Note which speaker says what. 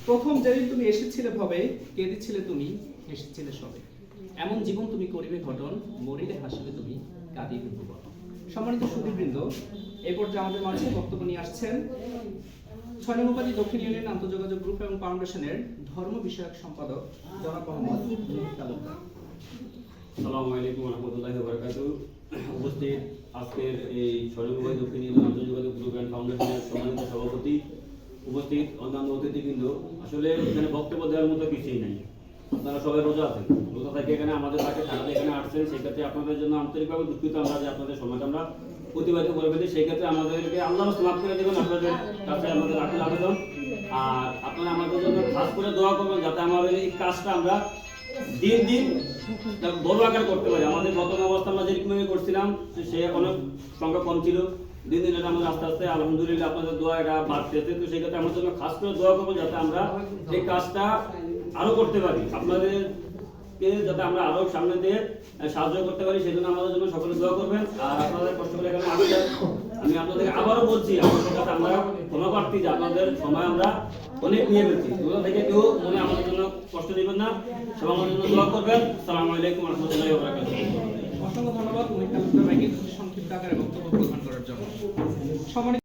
Speaker 1: প্রথম যেদিন তুমি এসেছিলে ভবে, কেঁদেছিলে তুমি, হেসেছিলে সবে। এমন জীবন তুমি করিবে ঘটন, মরিলে হাসিবে তুমি, কাঁদিবে ভুবন। সম্মানিত সুধীবৃন্দ, এই পর্যায়ে আমাদের মাঝে বক্তব্য নিয়ে আসছেন ৬ নং উপাধি দক্ষিণ ইউনিয়ন আন্তঃযোগাযোগ গ্রুপ এবং ফাউন্ডেশনের ধর্ম বিষয়ক সম্পাদক জনাব মোহাম্মদ মুহিত তালুকদার।
Speaker 2: আসসালামু আলাইকুম ওয়া রাহমাতুল্লাহি ওয়া বারাকাতুহু। উপস্থিত আজকের এই ৬ নং উপাধি দক্ষিণ ইউনিয়ন আন্তঃযোগাযোগ গ্রুপ এবং ফাউন্ডেশনের সম্মানিত সভাপতি, উপস্থিত অন্যান্য অতিথিবৃন্দ, আসলে এখানে বক্তব্য দেওয়ার মতো কিছুই নাই। আপনারা সবাই রোজা আছেন, রোজা থেকে এখানে আমাদের পাশে খারাপ এখানে আসছেন, সেক্ষেত্রে আপনাদের জন্য আন্তরিকভাবে দুঃখিত আমরা যে আপনাদের সময়টা আমরা অতিবাহিত করে ফেলি। সেই ক্ষেত্রে আমাদেরকে আল্লাহ মাফ করে দেবেন, আপনাদের কাছে আমাদের আকুল আবেদন। আর আপনারা আমাদের জন্য খাস করে দোয়া করবেন যাতে আমাদের এই কাজটা আমরা দিন দিন বড় আকার করতে পারি। আমাদের বর্তমান অবস্থা আমরা যেরকমভাবে করছিলাম সে অনেক সংখ্যা কম ছিল, দিন দিন এটা আমাদের আস্তে আস্তে আলহামদুলিল্লাহ আপনাদের দোয়া এটা বাড়তেছে। তো সেই ক্ষেত্রে আমার জন্য খাস করে দোয়া করবো যাতে আমরা এই কাজটা আরো করতে পারি, আপনাদেরকে যাতে আমরা আরো সামনে দিয়ে সাহায্য করতে পারি, সেই জন্য আমাদের জন্য সকলে দোয়া করবেন। আর আপনাদের কষ্ট করে এখানে আমি আপনাদের আবারও বলছি, আপনাদের কাছে আমরা ক্ষমা প্রার্থী যে আপনাদের সময় আমরা অনেক নিয়ে ফেলছি। ওগুলো থেকে কেউ মনে আমাদের জন্য কষ্ট নেবেন না, সবাই আমাদের জন্য দোয়া করবেন। আসসালামু আলাইকুম ওয়া রাহমাতুল্লাহি ওয়া বারাকাতুহু।
Speaker 1: অসংখ্য ধন্যবাদ মুহিত তালুকদার ভাইকে সংক্ষিপ্ত আকারে বক্তব্য প্রদান করার জন্য। সম্মানিত